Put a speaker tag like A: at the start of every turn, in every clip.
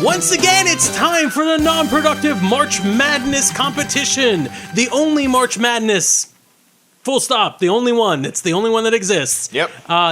A: Once again, it's time for the Non-Productive March Madness competition. The only March Madness, full stop, the only one. It's the only one that exists.
B: Yep.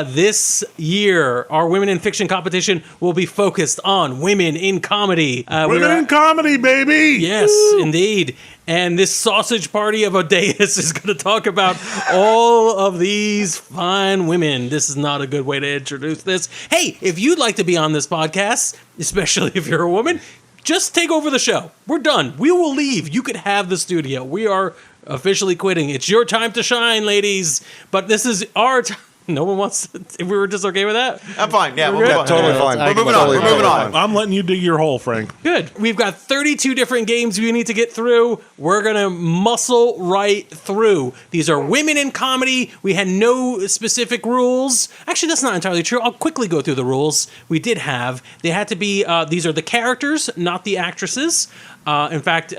A: This year, our Women in Fiction competition will be focused on women in comedy.
C: Women in comedy, baby!
A: Yes, indeed. And this sausage party of Odeus is going to talk about all of these fine women. This is not a good way to introduce this. Hey, if you'd like to be on this podcast, especially if you're a woman, just take over the show. We're done. We will leave. You could have the studio. We are officially quitting. It's your time to shine, ladies. But this is our time. No one wants to, if we were just okay with that?
B: I'm fine. Yeah, we'll
A: good?
B: move on.
D: Totally fine.
B: We're moving on. We're moving on.
C: I'm letting you dig your hole, Frank.
A: Good. We've got 32 different games we need to get through. We're going to muscle right through. These are women in comedy. We had no specific rules. Actually, that's not entirely true. I'll quickly go through the rules we did have. They had to be, these are the characters, not the actresses. In fact,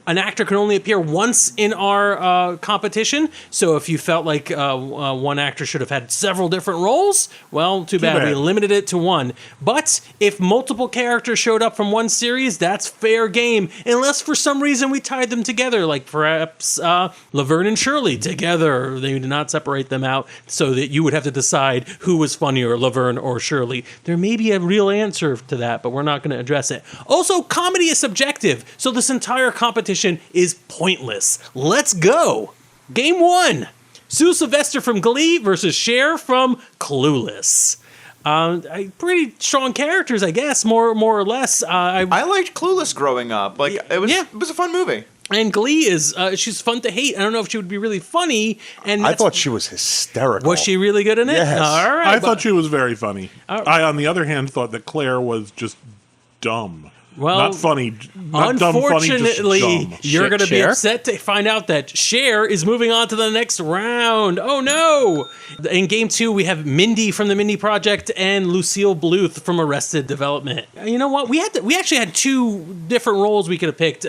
A: an actor can only appear once in our competition. So if you felt like one actor should have had several different roles, well, too bad. We limited it to one. But if multiple characters showed up from one series, that's fair game. Unless for some reason we tied them together, like perhaps Laverne and Shirley together. They did not separate them out so that you would have to decide who was funnier, Laverne or Shirley. There may be a real answer to that, but we're not going to address it. Also, comedy is subjective. So this entire competition is pointless. Let's go. Game 1. Sue Sylvester from Glee versus Cher from Clueless. Pretty strong characters, I guess, more or less.
B: I liked Clueless growing up. Like it was a fun movie.
A: And Glee is she's fun to hate. I don't know if she would be really funny. And
D: I thought she was hysterical.
A: Was she really good in it?
D: Yes.
A: All right.
C: I thought she was very funny. I, on the other hand, thought that Claire was just dumb.
A: Well,
C: not funny. Not dumb, funny, just dumb.
A: You're going to be upset to find out that Cher is moving on to the next round. Oh, no. In Game 2, we have Mindy from the Mindy Project and Lucille Bluth from Arrested Development. You know what? We actually had two different roles we could have picked.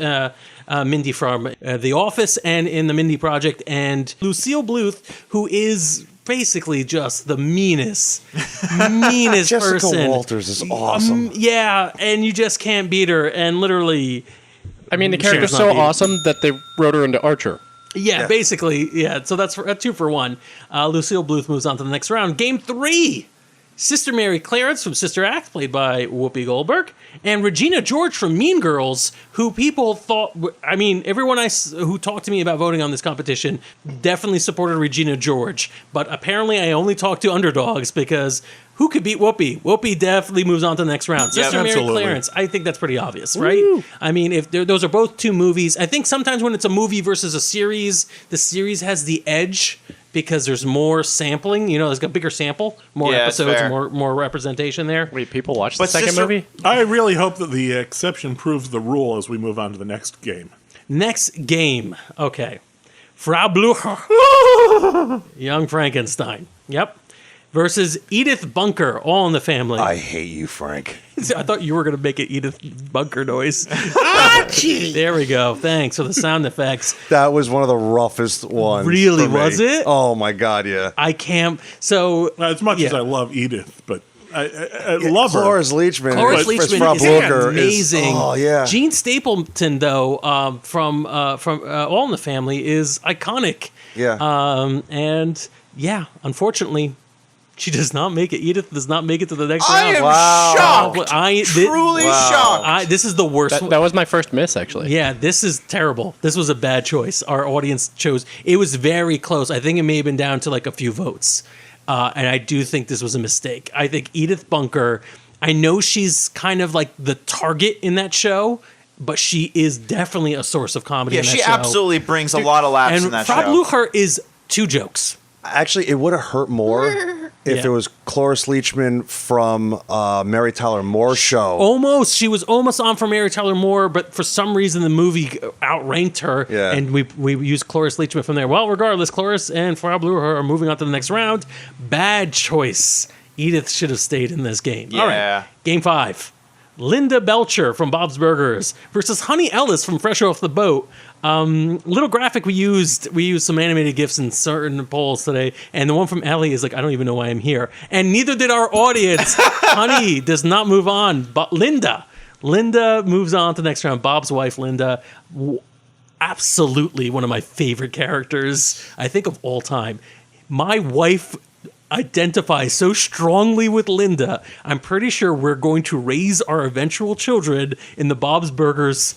A: Mindy from The Office and in the Mindy Project, and Lucille Bluth, who is basically just the meanest
D: Jessica
A: person.
D: Walters is awesome.
A: Yeah, and you just can't beat her. And literally,
E: I mean, the character's so awesome that they wrote her into Archer.
A: Yeah, basically, yeah. So that's 2 for 1. Lucille Bluth moves on to the next round. Game 3. Sister Mary Clarence from Sister Act, played by Whoopi Goldberg, and Regina George from Mean Girls, who people thought, I mean, everyone who talked to me about voting on this competition definitely supported Regina George, but apparently I only talked to underdogs because who could beat Whoopi? Whoopi definitely moves on to the next round. Sister Mary Clarence, I think that's pretty obvious, right? Woo. I mean, if those are both 2 movies, I think sometimes when it's a movie versus a series, the series has the edge because there's more sampling. You know, there's a bigger sample, more episodes, more representation there.
E: Wait, people watch the second movie?
C: I really hope that the exception proves the rule as we move on to the next game.
A: Next game. Okay. Frau Blucher. Young Frankenstein. Yep. Versus Edith Bunker, All in the Family.
D: I hate you, Frank.
A: I thought you were going to make an Edith Bunker noise. There we go. Thanks for the sound effects.
D: That was one of the roughest ones.
A: Really, was it?
D: Oh, my God, yeah.
A: I can't. So,
C: as much as I love Edith, but I love her.
D: Cloris Leachman.
A: Cloris Leachman is amazing.
D: Oh, yeah.
A: Gene Stapleton, though, from All in the Family, is iconic.
D: Yeah.
A: And, yeah, unfortunately, she does not make it. Edith does not make it to the next
B: round.
A: I
B: am shocked. Truly shocked.
A: This is the worst.
E: That was my first miss, actually.
A: Yeah, this is terrible. This was a bad choice. Our audience chose. It was very close. I think it may have been down to like a few votes. And I do think this was a mistake. I think Edith Bunker, I know she's kind of like the target in that show, but she is definitely a source of comedy in that show.
B: Yeah, she absolutely brings a lot of laughs in that show.
A: And Frau Blucher is 2 jokes.
D: Actually, it would have hurt more if it was Cloris Leachman from Mary Tyler Moore's show.
A: Almost. She was almost on for Mary Tyler Moore, but for some reason the movie outranked her, and we used Cloris Leachman from there. Well, regardless, Cloris and Frau Blucher are moving on to the next round. Bad choice. Edith should have stayed in this game.
B: Yeah.
A: All right. Game 5. Linda Belcher from Bob's Burgers versus Honey Ellis from Fresh Off the Boat. Little graphic we used some animated GIFs in certain polls today, and the one from Ellie is like, I don't even know why I'm here. And neither did our audience. Honey does not move on, but Linda Linda moves on to the next round. Bob's wife, Linda, absolutely one of my favorite characters, I think, of all time. My wife identifies so strongly with Linda. I'm pretty sure we're going to raise our eventual children in the Bob's Burgers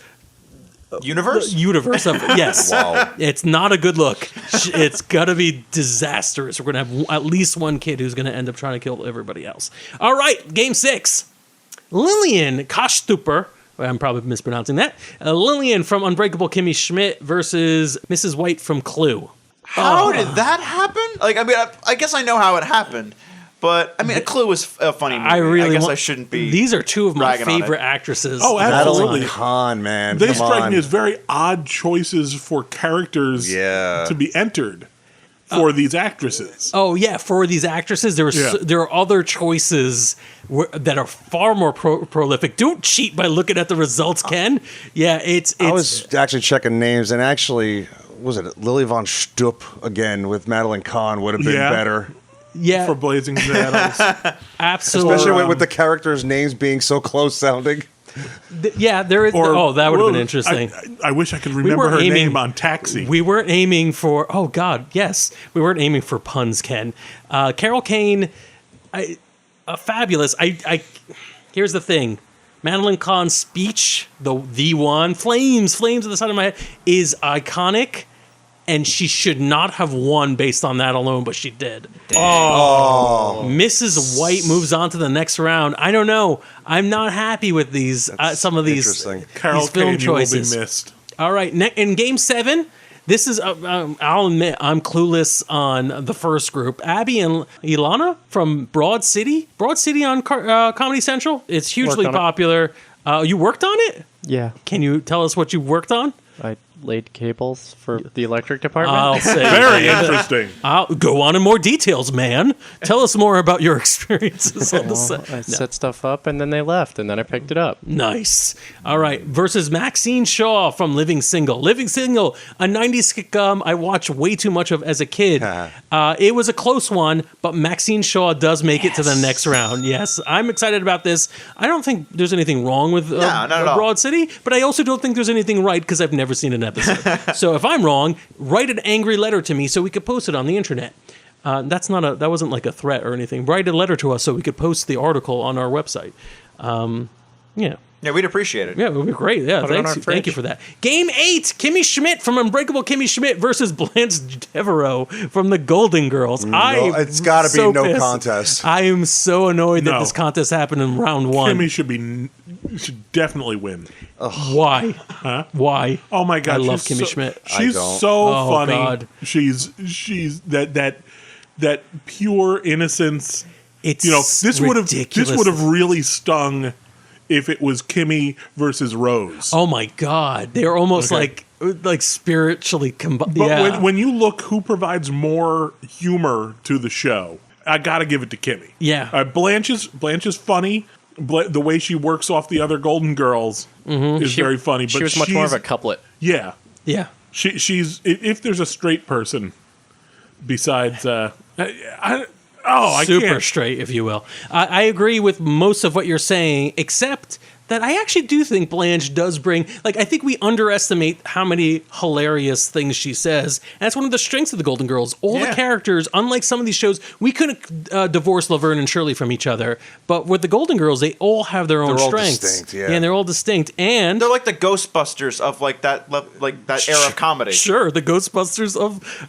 B: universe
A: of yes.
D: Wow.
A: It's not a good look. It's gonna be disastrous. We're gonna have at least one kid who's gonna end up trying to kill everybody else. All right, game 6. Lillian Kostüper, I'm probably mispronouncing that. Lillian from Unbreakable Kimmy Schmidt versus Mrs. White from Clue.
B: How did that happen? Like, I mean, I guess I know how it happened, but I mean, A Clue was a funny movie. I guess I shouldn't be.
A: These are two of my
B: ragging on
A: favorite
B: it.
A: actresses.
C: Oh, absolutely.
D: Madeline Kahn, man.
C: They
D: Come
C: strike
D: on.
C: me as very odd choices for characters to be entered for these actresses.
A: Oh yeah, for these actresses, there are other choices that are far more prolific. Don't cheat by looking at the results, Ken. Yeah, it's.
D: I was actually checking names, and actually, was it Lily Von Stupp again with Madeline Kahn would have been better.
A: Yeah,
C: For Blazing Saddles.
A: absolutely.
D: Especially with the characters' names being so close sounding.
A: Yeah, there is. That would have been interesting.
C: I wish I could remember her name on Taxi.
A: We weren't aiming for. Oh God, yes, we weren't aiming for puns, Ken. Carol Kane, fabulous. Here's the thing. Madeline Kahn's speech, the one, flames on the side of my head, is iconic. And she should not have won based on that alone, but she did.
D: Oh.
A: Mrs. White moves on to the next round. I don't know. I'm not happy with these some of these,
C: Carol
A: these film
C: Kane,
A: choices.
C: You will be missed.
A: All right, in Game 7, this is, I'll admit, I'm clueless on the first group. Abby and Ilana from Broad City on Comedy Central. It's hugely popular. You worked on it?
E: Yeah.
A: Can you tell us what you worked on?
E: I laid cables for the electric department.
A: I'll say
C: Very interesting.
A: I'll go on in more details, man. Tell us more about your experiences on the set.
E: I set stuff up, and then they left, and then I picked it up.
A: Nice. All right. Versus Maxine Shaw from Living Single. Living Single, a 90s sitcom I watched way too much of as a kid. It was a close one, but Maxine Shaw does make it to the next round. Yes, I'm excited about this. I don't think there's anything wrong with
B: not at all.
A: Broad City, but I also don't think there's anything right because I've never seen an episode. So if I'm wrong, write an angry letter to me so we could post it on the internet. That wasn't like a threat or anything. Write a letter to us so we could post the article on our website.
B: Yeah, we'd appreciate it.
A: Yeah, it would be great. Yeah, thank you for that. Game 8, Kimmy Schmidt from Unbreakable Kimmy Schmidt versus Blanche Devereaux from The Golden Girls.
D: It's got to be no contest.
A: I am so annoyed that this contest happened in round 1.
C: Kimmy should definitely win.
A: Why? Huh? Why?
C: Oh my God!
A: I love Kimmy Schmidt.
C: She's so funny. God. She's that pure innocence.
A: It's
C: this would have really stung if it was Kimmy versus Rose.
A: Oh my God, they're almost like spiritually combined.
C: But when you look who provides more humor to the show, I got to give it to Kimmy.
A: Yeah,
C: Blanche is funny. The way she works off the other Golden Girls is very funny. But
E: she was much more of a couplet.
C: Yeah.
A: Yeah.
C: She's if there's a straight person besides I
A: super
C: can't.
A: straight, if you will. I agree with most of what you're saying, except that I actually do think Blanche does bring, I think we underestimate how many hilarious things she says. And that's one of the strengths of the Golden Girls. All the characters, unlike some of these shows, we couldn't divorce Laverne and Shirley from each other. But with the Golden Girls, they all have their own strengths.
D: Distinct,
A: and they're all distinct. And
B: they're like the Ghostbusters of that era of comedy.
A: Sure, the Ghostbusters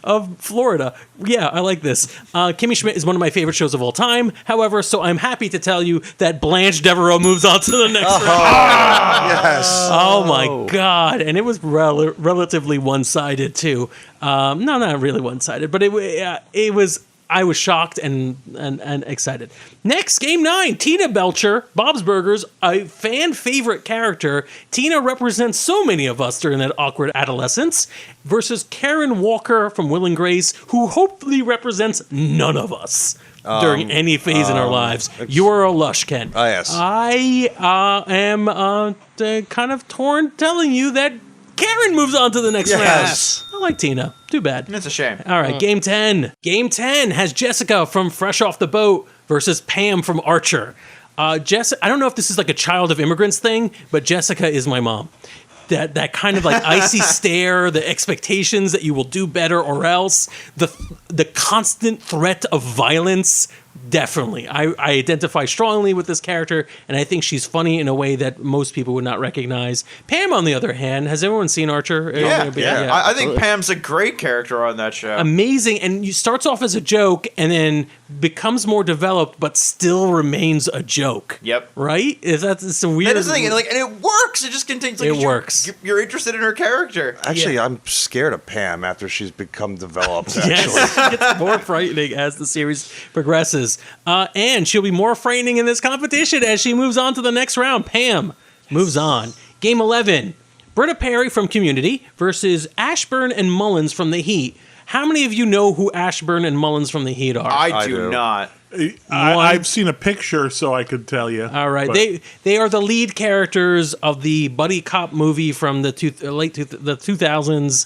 A: of Florida. Yeah, I like this. Kimmy Schmidt is one of my favorite shows of all time. However, so I'm happy to tell you that Blanche Devereaux moves on to the next round.
D: Yes.
A: Oh my God! And it was relatively one-sided too. No, not really one-sided, but it was. I was shocked and excited. Next, Game 9, Tina Belcher, Bob's Burgers, a fan favorite character. Tina represents so many of us during that awkward adolescence. Versus Karen Walker from Will and Grace, who hopefully represents none of us during any phase in our lives. You are a lush, Ken.
D: Yes.
A: I am kind of torn telling you that Karen moves on to the next round. I like Tina. Too bad.
B: It's a shame.
A: All right, Game 10. Game 10 has Jessica from Fresh Off the Boat versus Pam from Archer. Jessica, I don't know if this is like a child of immigrants thing, but Jessica is my mom. That kind of like icy stare, the expectations that you will do better or else, the constant threat of violence. Definitely. I identify strongly with this character, and I think she's funny in a way that most people would not recognize. Pam, on the other hand, has everyone seen Archer?
B: Yeah. I think Pam's a great character on that show.
A: Amazing, and you starts off as a joke and then becomes more developed, but still remains a joke.
B: Yep.
A: Right? It's a weird.
B: That is the thing, and it works. It just continues. Like,
A: it works.
B: You're interested in her character.
D: Actually, I'm scared of Pam after she's become developed.
A: Yes, it gets more frightening as the series progresses. And she'll be more frightening in this competition as she moves on to the next round. Pam moves on. Game 11, Britta Perry from Community versus Ashburn and Mullins from The Heat. How many of you know who Ashburn and Mullins from The Heat are?
B: I do not.
C: I've seen a picture, so I could tell you.
A: All right, they are the lead characters of the buddy cop movie from the 2000s.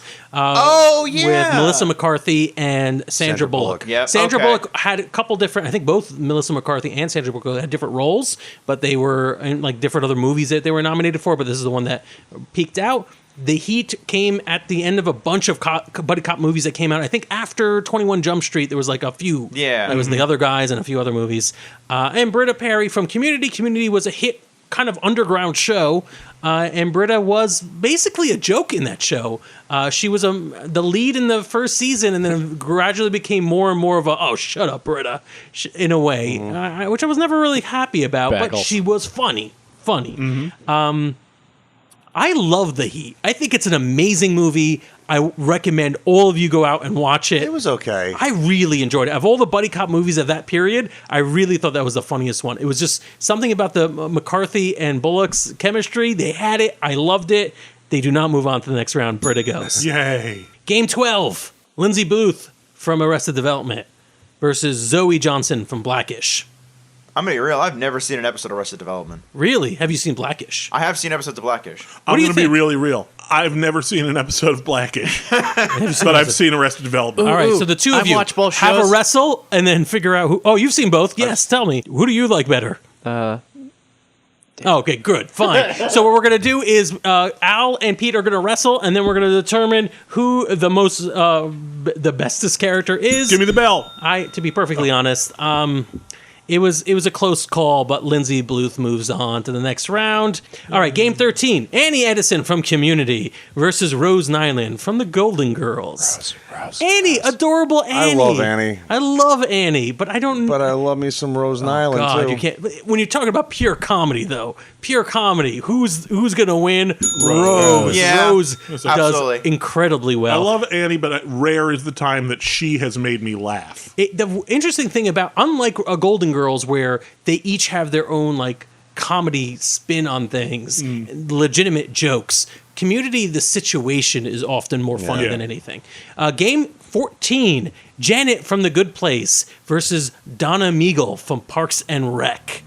A: With Melissa McCarthy and Sandra Bullock.
B: Yep.
A: Sandra Bullock had a couple different. I think both Melissa McCarthy and Sandra Bullock had different roles, but they were in like different other movies that they were nominated for. But this is the one that peaked out. The Heat came at the end of a bunch of buddy cop movies that came out. I think after 21 Jump Street, there was like a few.
B: Yeah.
A: It was The Other Guys and a few other movies. And Britta Perry from Community. Community was a hit kind of underground show. And Britta was basically a joke in that show. She was the lead in the first season and then gradually became more and more of a, oh, shut up, Britta, in a way, which I was never really happy about. But she was funny. I love The Heat. I think it's an amazing movie. I recommend all of you go out and watch it.
D: It was okay.
A: I really enjoyed it. Of all the buddy cop movies of that period, I really thought that was the funniest one. It was just something about the McCarthy and Bullock's chemistry. They had it. I loved it. They do not move on to the next round. Britta goes.
C: Yay.
A: Game 12. Lindsay Booth from Arrested Development versus Zoe Johnson from Blackish.
B: I'm going to be real. I've never seen an episode of Arrested Development.
A: Really? Have you seen Blackish?
B: I have seen episodes of Blackish.
C: I'm going to be really real. I've never seen an episode of Blackish, but I've seen Arrested Development.
A: All right, so the two of you have a wrestle and then figure out who... Oh, you've seen both? Yes, tell me. Who do you like better? Okay, good, fine. So what we're going to do is Al and Pete are going to wrestle, and then we're going to determine who the most, the bestest character is.
C: Give me the bell.
A: To be perfectly honest, it was a close call, but Lindsay Booth moves on to the next round. All right, game 13. Annie Edison from Community versus Rose Nyland from the Golden Girls. Annie, adorable Annie.
D: I love Annie.
A: I love Annie, but I don't...
D: But I love me some Rose Nyland, too.
A: You can't... When you're talking about pure comedy, though, pure comedy, who's going to win? Rose.
B: Yeah,
A: Rose
B: absolutely.
A: does incredibly well.
C: I love Annie, but rare is the time that she has made me laugh.
A: The interesting thing about, unlike a Golden Girls, where they each have their own like comedy spin on things, legitimate jokes. Community, the situation is often more funny than anything. Game 14, Janet from The Good Place versus Donna Meagle from Parks and Rec.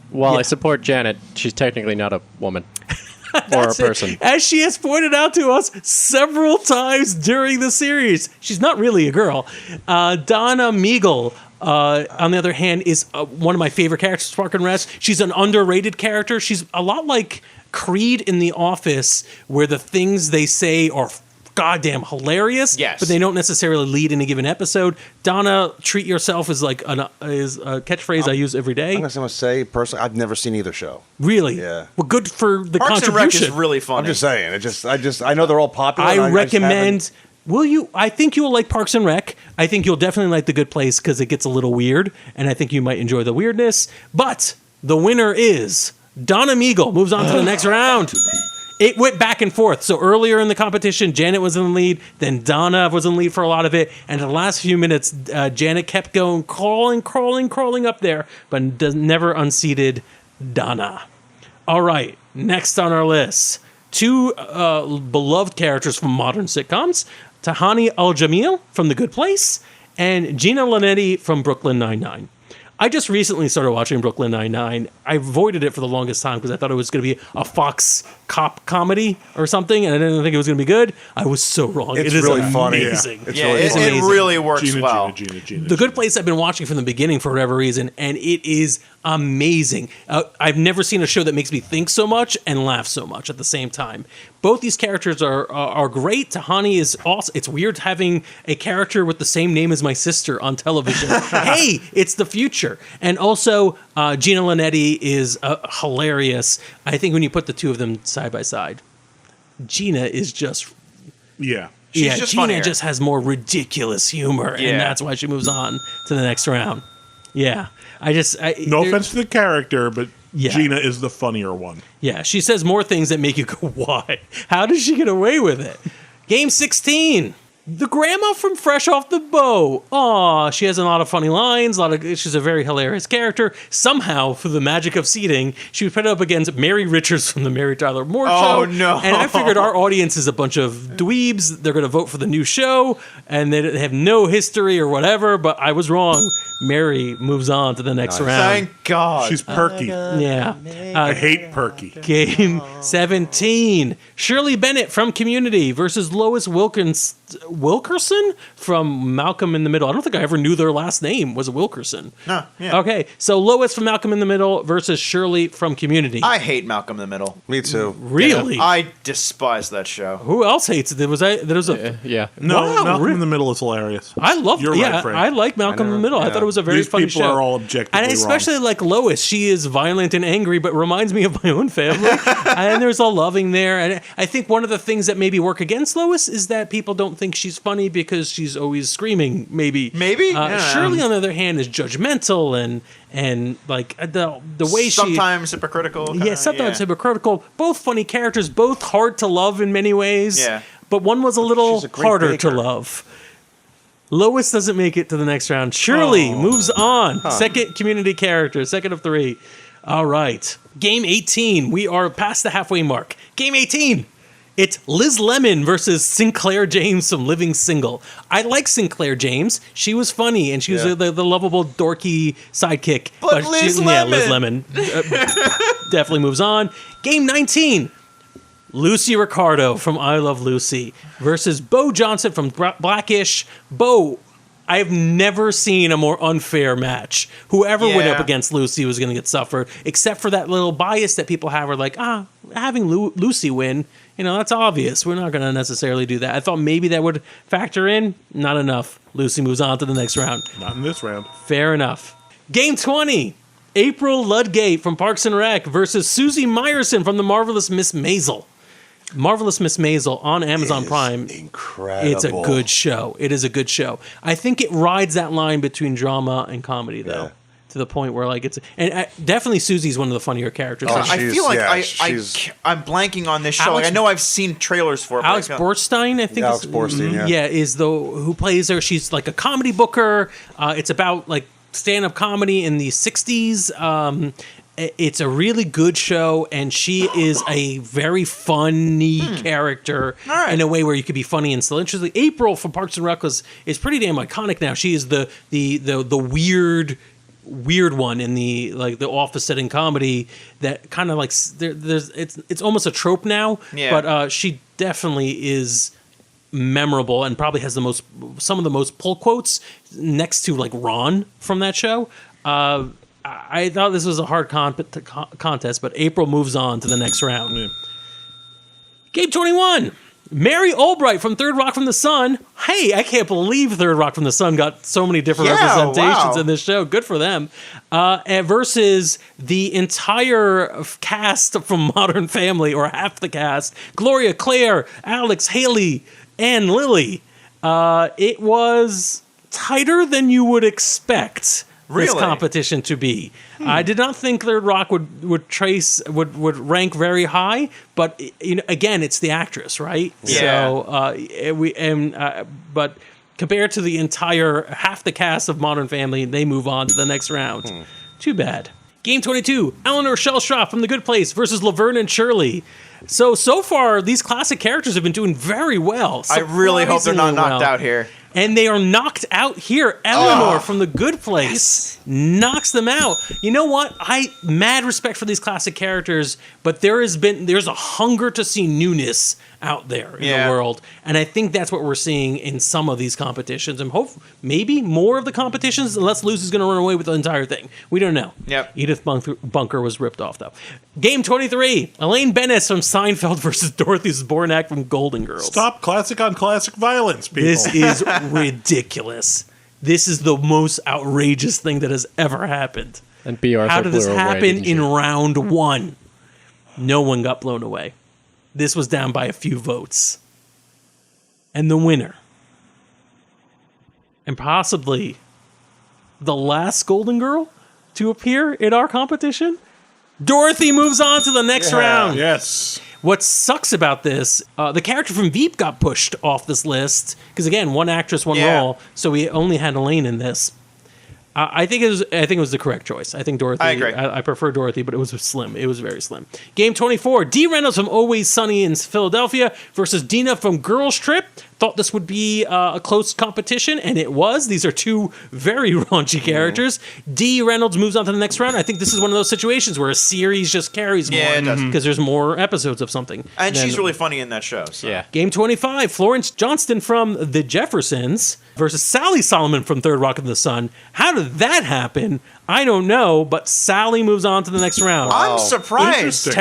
E: While I support Janet, she's technically not a woman. Or a person.
A: As she has pointed out to us several times during the series. She's not really a girl. Donna Meagle, on the other hand, is one of my favorite characters, Parks and Rec. She's an underrated character. She's a lot like Creed in The Office, where the things they say are goddamn hilarious, but they don't necessarily lead in a given episode. Donna, treat yourself is like is a catchphrase I use every day.
D: I'm going to say, personally, I've never seen either show.
A: Really?
D: Yeah.
A: Well, good for the
B: Parks
A: contribution.
B: and Rec is really funny.
D: I'm just saying. I know they're all popular.
A: I recommend... Will you? I think you'll like Parks and Rec. I think you'll definitely like The Good Place because it gets a little weird, and I think you might enjoy the weirdness. But the winner is Donna Meagle. Moves on to the next round. It went back and forth. So earlier in the competition, Janet was in the lead. Then Donna was in the lead for a lot of it. And in the last few minutes, Janet kept going, crawling up there, but never unseated Donna. All right, next on our list, two beloved characters from modern sitcoms, Tahani Al-Jamil from The Good Place and Gina Linetti from Brooklyn Nine-Nine. I just recently started watching Brooklyn Nine-Nine. I avoided it for the longest time because I thought it was going to be a Fox cop comedy or something, and I didn't think it was going to be good. I was so wrong.
D: It's
A: it is
D: really funny.
A: amazing.
D: It's
B: Yeah,
D: really
B: it
D: funny.
B: really works well.
A: The Good Place I've been watching from the beginning for whatever reason, and it is amazing. I've never seen a show that makes me think so much and laugh so much at the same time. Both these characters are great. Tahani is awesome. It's weird having a character with the same name as my sister on television. Hey, it's the future. And also, Gina Linetti is hilarious. I think when you put the two of them side by side, Gina is just...
C: Yeah.
B: She's just
A: Gina
B: funnier.
A: just has more ridiculous humor,
B: Yeah.
A: and that's why she moves on to the next round. Yeah.
C: No offense to the character, but
A: Yeah.
C: Gina is the funnier one.
A: Yeah, she says more things that make you go, why? How does she get away with it? Game 16. The grandma from Fresh Off the Bow. Aw, she has a lot of funny lines. She's a very hilarious character. Somehow, through the magic of seating, she was put up against Mary Richards from the Mary Tyler Moore Show.
B: Oh, no.
A: And I figured our audience is a bunch of dweebs. They're going to vote for the new show, and they have no history or whatever, but I was wrong. Mary moves on to the next round.
B: Thank God.
C: She's perky.
A: Yeah.
C: I hate perky.
A: Game 17. Shirley Bennett from Community versus Lois Wilkerson from Malcolm in the Middle. I don't think I ever knew their last name was Wilkerson.
B: No, yeah.
A: Okay, so Lois from Malcolm in the Middle versus Shirley from Community.
B: I hate Malcolm in the Middle.
D: Me too.
A: Really?
B: I despise that show.
A: Who else hates it? There was a.
E: Yeah.
C: No,
A: Wow,
C: Malcolm
A: really?
C: in the Middle is hilarious.
A: I love.
C: You're
A: Yeah,
C: right, Frank.
A: I like Malcolm in the Middle. I thought it was a very
C: These
A: funny
C: people
A: show.
C: are all objectively
A: And I especially like Lois. She is violent and angry, but reminds me of my own family. And there's a loving there. And I think one of the things that maybe work against Lois is that people don't think she's funny because she's always screaming. Maybe.
B: Yeah.
A: Shirley, on the other hand, is judgmental and like the way
B: sometimes hypocritical. Kinda,
A: yeah, sometimes hypocritical. Both funny characters, both hard to love in many ways.
B: Yeah.
A: But one was a little
D: She's a great
A: harder
D: baker.
A: to love. Lois doesn't make it to the next round. Shirley moves on. Second community character, second of 3. All right. Game 18. We are past the halfway mark. Game 18. It's Liz Lemon versus Sinclair James from Living Single. I like Sinclair James. She was funny, and she was
D: Yeah.
A: the lovable, dorky sidekick.
B: But Liz
A: Yeah, Liz
B: Lemon.
A: Lemon definitely moves on. Game 19. Lucy Ricardo from I Love Lucy versus Bo Johnson from Blackish. Bo, I've never seen a more unfair match. Whoever went up
B: Yeah.
A: against Lucy was going to get suffered, except for that little bias that people have are like, having Lucy win, that's obvious. We're not going to necessarily do that. I thought maybe that would factor in. Not enough. Lucy moves on to the next round.
C: Not in this round.
A: Fair enough. Game 20. April Ludgate from Parks and Rec versus Susie Meyerson from The Marvelous Miss Maisel. Marvelous Miss Maisel on Amazon Prime.
D: Incredible.
A: It's a good show. It is a good show. I think it rides that line between drama and comedy, though, to the point where like definitely Susie's one of the funnier characters.
D: Oh,
B: I feel like
D: she's-
B: I'm blanking on this show. Like, I know I've seen trailers for it. but
A: Alex
B: I can't-
A: Borstein, I think.
D: Alex Borstein, yeah.
A: is who plays her. She's like a comedy booker. It's about like stand-up comedy in the 60s. It's a really good show, and she is a very funny character in a way where you could be funny and still interesting. April from Parks and Rec is pretty damn iconic now. She is the weird one in the office setting comedy that kind of like it's almost a trope now.
B: Yeah.
A: But she definitely is memorable and probably has some of the most pull quotes next to like Ron from that show. I thought this was a hard contest, but April moves on to the next round.
C: Yeah.
A: Game 21. Mary Albright from Third Rock from the Sun. Hey, I can't believe Third Rock from the Sun got so many different representations in this show. Good for them. Versus the entire cast from Modern Family, or half the cast. Gloria, Claire, Alex, Haley, and Lily. It was tighter than you would expect this
B: Really?
A: competition to be. I did not think Third Rock would rank very high, but again, it's the actress, right?
B: Yeah.
A: So but compared to the entire half the cast of Modern Family, they move on to the next round. Too bad. Game 22, Eleanor Shellstrop from The Good Place versus Laverne and Shirley. So far, these classic characters have been doing very well.
B: I really hope they're not
A: surprisingly
B: knocked
A: well.
B: out here.
A: And they are knocked out here. Eleanor from The Good Place knocks them out. You know what? Mad respect for these classic characters, but there's a hunger to see newness out there in the world. And I think that's what we're seeing in some of these competitions. And maybe more of the competitions, unless Lucy's going to run away with the entire thing. We don't know.
B: Yep.
A: Edith Bunker was ripped off, though. Game 23. Elaine Bennis from Seinfeld versus Dorothy Zbornak from Golden Girls.
C: Stop classic on classic violence, people.
A: This is ridiculous. This is the most outrageous thing that has ever happened.
E: And B. Arthur
A: How did this
E: blew her away,
A: happen
E: didn't
A: in
E: she?
A: round 1? No one got blown away. This was down by a few votes. And the winner, and possibly the last Golden Girl to appear in our competition, Dorothy moves on to the next round.
C: Yes.
A: What sucks about this, the character from Veep got pushed off this list because, again, one actress, one role, so we only had Elaine in this. I think it was the correct choice. I think Dorothy.
B: I agree.
A: I prefer Dorothy, but it was slim. It was very slim. Game 24. Dee Reynolds from Always Sunny in Philadelphia versus Dina from Girls Trip. Thought this would be a close competition, and it was. These are two very raunchy characters. Dee Reynolds moves on to the next round. I think this is one of those situations where a series just carries more.
B: Yeah, it does.
A: Because there's more episodes of something.
B: And she's really funny in that show. So.
E: Yeah.
A: Game 25, Florence Johnston from The Jeffersons versus Sally Solomon from Third Rock in the Sun. How did that happen? I don't know, but Sally moves on to the next round.
B: I'm surprised.
C: Interesting.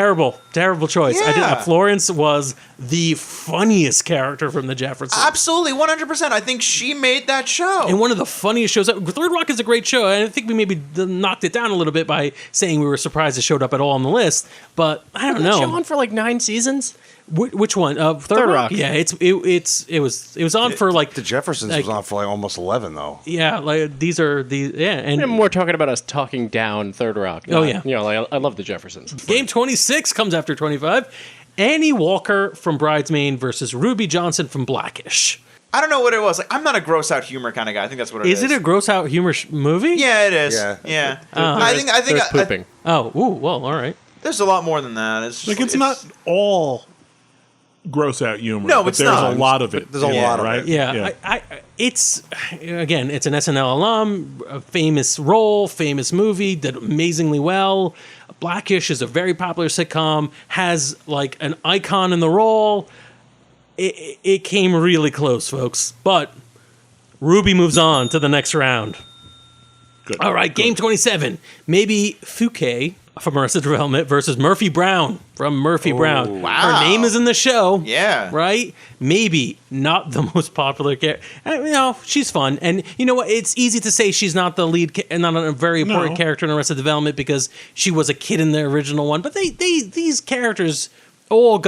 A: Terrible choice.
B: Yeah.
A: Florence was the funniest character from The Jeffersons.
B: Absolutely, 100%. I think she made that show.
A: And one of the funniest shows. Third Rock is a great show. And I think we maybe knocked it down a little bit by saying we were surprised it showed up at all on the list. But I don't know.
E: Show on for like 9 seasons.
A: Which one? Third Rock. Yeah, it was on for like
D: The Jeffersons was on for like almost 11 though.
A: Yeah, like these are the
E: And we're talking about us talking down Third Rock.
A: Oh, yeah.
E: You know, like, I love the Jeffersons.
A: Game 26 comes after 25. Annie Walker from Bridesmaid versus Ruby Johnson from Blackish.
B: I don't know what it was. Like, I'm not a gross out humor kind of guy. I think that's what it is.
A: Is it a gross out humor movie?
B: Yeah, it is.
D: Yeah.
B: Yeah.
E: I think there's pooping.
A: Oh, ooh, well, all right.
B: There's a lot more than that.
C: It's not all gross out humor.
B: No,
C: but
B: it's
C: there's
B: not.
C: a lot of it.
D: There's a lot of
C: right?
D: it.
A: Yeah, it's again, it's an SNL alum, a famous role, famous movie, did amazingly well. Blackish is a very popular sitcom, has like an icon in the role. It came really close, folks, but Ruby moves on to the next round.
C: Good.
A: All right, game 27. Maybe Fouquet from Arrested Development versus Murphy Brown from Murphy Brown.
B: wow.
A: Her name is in the show.
B: Yeah.
A: Right? Maybe not the most popular character. You know, she's fun. And you know what? It's easy to say she's not the lead, not a very important character in Arrested Development because she was a kid in the original one. But these characters all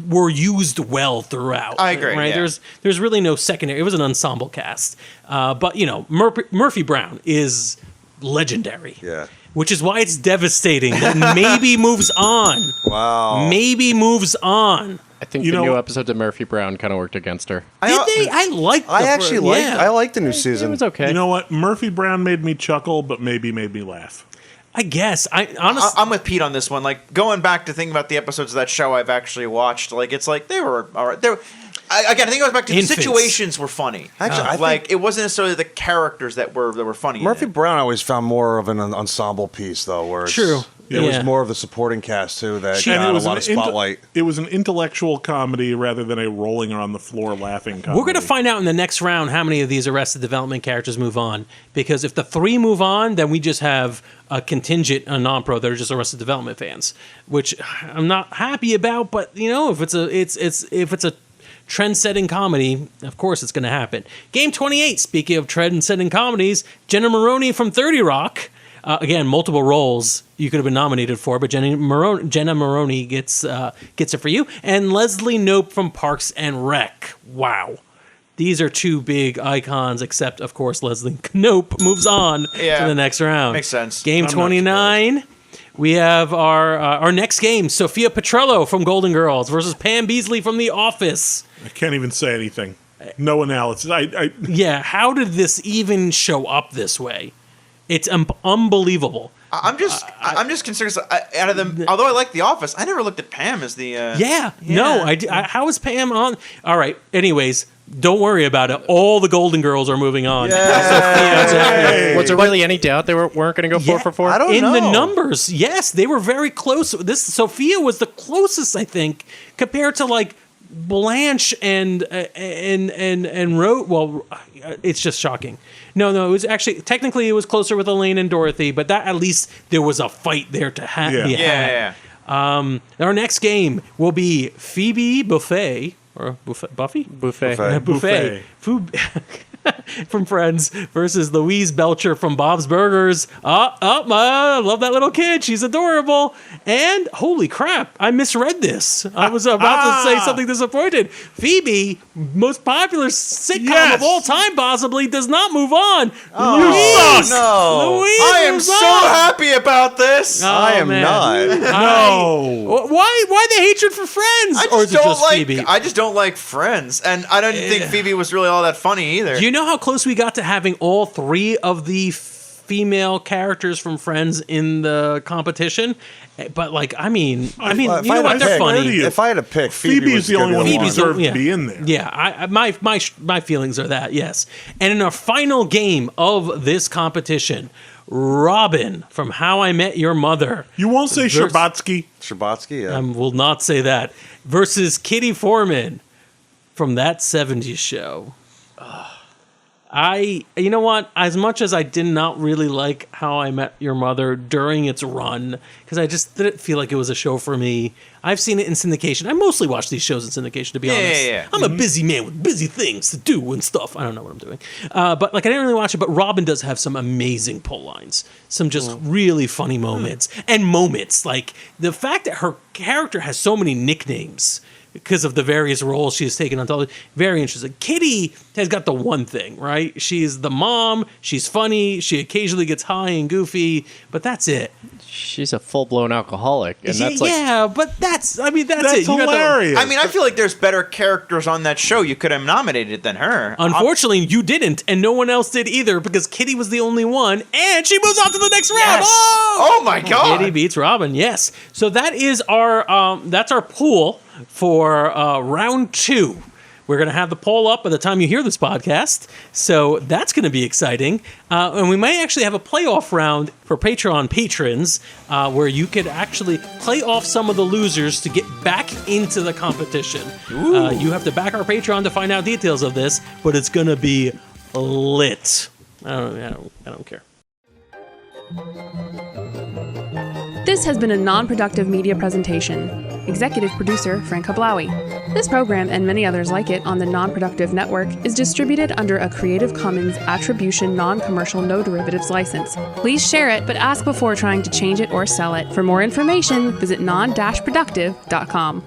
A: were used well throughout.
B: I agree.
A: Right?
B: Yeah.
A: There's really no secondary. It was an ensemble cast. But, you know, Murphy Brown is legendary.
D: Yeah.
A: Which is why it's devastating that maybe moves on.
D: Wow.
A: Maybe moves on.
E: I think
C: You
E: the
C: know-
E: new episodes of Murphy Brown kind of worked against her.
A: Did they? I liked.
D: I like the new season.
E: It was okay.
C: You know what? Murphy Brown made me chuckle, but maybe made me laugh.
A: I guess. I honestly.
B: I'm with Pete on this one. Like, going back to thinking about the episodes of that show I've actually watched, like, it's like they were all right. I think it goes back to
A: Infants.
B: the situations were funny.
D: Actually, I
B: like,
D: think
B: it wasn't necessarily the characters that were funny.
D: Murphy
B: in it.
D: Brown I always found more of an ensemble piece though, where it's,
A: True.
D: It was
A: Yeah.
D: more of the supporting cast too that
C: And
D: got
C: it
D: a
C: was
D: lot of spotlight.
C: It was an intellectual comedy rather than a rolling on the floor laughing comedy.
A: We're going to find out in the next round how many of these Arrested Development characters move on. Because if the 3 move on, then we just have a contingent on Non-Pro that are just Arrested Development fans, which I'm not happy about. But you know, if it's a trend-setting comedy, of course it's going to happen. Game 28. Speaking of trend-setting comedies, Jenna Maroney from 30 Rock. Again, multiple roles you could have been nominated for, but Jenna Maroney gets it for you. And Leslie Knope from Parks and Rec. Wow. These are 2 big icons, except, of course, Leslie Knope moves on to the next round.
B: Makes sense.
A: Game
C: I'm not
A: 29. We have our next game, Sophia Petrello from Golden Girls versus Pam Beesly from The Office.
C: I can't even say anything. No analysis.
A: Yeah, how did this even show up this way? It's unbelievable.
B: I'm just concerned. Out of them, although I like The Office, I never looked at Pam as the.
A: No, how is Pam on? All right. Anyways, Don't worry about it. All the Golden Girls are moving on.
E: Was there really any doubt they weren't going to go 4 for 4?
D: I don't
A: In
D: know.
A: the numbers, yes, they were very close. This Sophia was the closest, I think, compared to like Blanche and Well, it's just shocking. No, it was actually technically it was closer with Elaine and Dorothy, but that at least there was a fight there to have.
B: Yeah.
A: Our next game will be Phoebe Buffet or Buffy
E: Buffet.
A: Buffet. From Friends versus Louise Belcher from Bob's Burgers. I love that little kid. She's adorable. And holy crap, I misread this. I was about to say something disappointed. Phoebe, most popular sitcom of all time, possibly, does not move on. Louise,
D: No.
A: Louise
B: I am
A: moves
B: so
A: on.
B: happy about this.
D: I am
A: man.
D: not.
C: No.
A: Why the hatred for Friends? Or is it just Phoebe?
B: I just don't like Friends, and I don't think Phoebe was really all that funny either.
A: Do you know how close we got to having all 3 of the female characters from Friends in the competition? But like, I mean, you know what? They're funny.
C: you.
D: If I had to pick,
C: Phoebe's the only one who
A: Phoebe's
C: deserved
A: yeah.
C: to be in there.
A: Yeah, my feelings are that, yes. And in our final game of this competition, Robin from How I Met Your Mother.
C: You won't say Sherbatsky.
D: Sherbatsky, yeah.
A: I will not say that. Versus Kitty Foreman from That 70s Show. You know what? As much as I did not really like How I Met Your Mother during its run, because I just didn't feel like it was a show for me. I've seen it in syndication. I mostly watch these shows in syndication, to be honest.
B: Yeah.
A: I'm a busy man with busy things to do and stuff. I don't know what I'm doing. But like, I didn't really watch it, but Robin does have some amazing pull lines. Some just really funny moments. And moments. Like, the fact that her character has so many nicknames because of the various roles she has taken on television. Very interesting. Kitty has got the one thing, right? She's the mom. She's funny. She occasionally gets high and goofy, but that's it.
E: She's a full-blown alcoholic, and that's like
A: but that's it.
C: That's hilarious.
B: I mean, I feel like there's better characters on that show you could have nominated than her.
A: Unfortunately, you didn't, and no one else did either, because Kitty was the only one, and she moves on to the next round.
B: Yes. Oh my God.
A: Kitty beats Robin. Yes. So that is that's our pool for round 2. We're going to have the poll up by the time you hear this podcast, so that's going to be exciting. And we may actually have a playoff round for Patreon patrons where you could actually play off some of the losers to get back into the competition. You have to back our Patreon to find out details of this, but it's going to be lit. I don't care.
F: This has been a non-productive media presentation. Executive producer Frank Hablawi. This program and many others like it on the Non-Productive Network is distributed under a Creative Commons Attribution Non-Commercial No Derivatives license. Please share it, but ask before trying to change it or sell it. For more information, visit non-productive.com.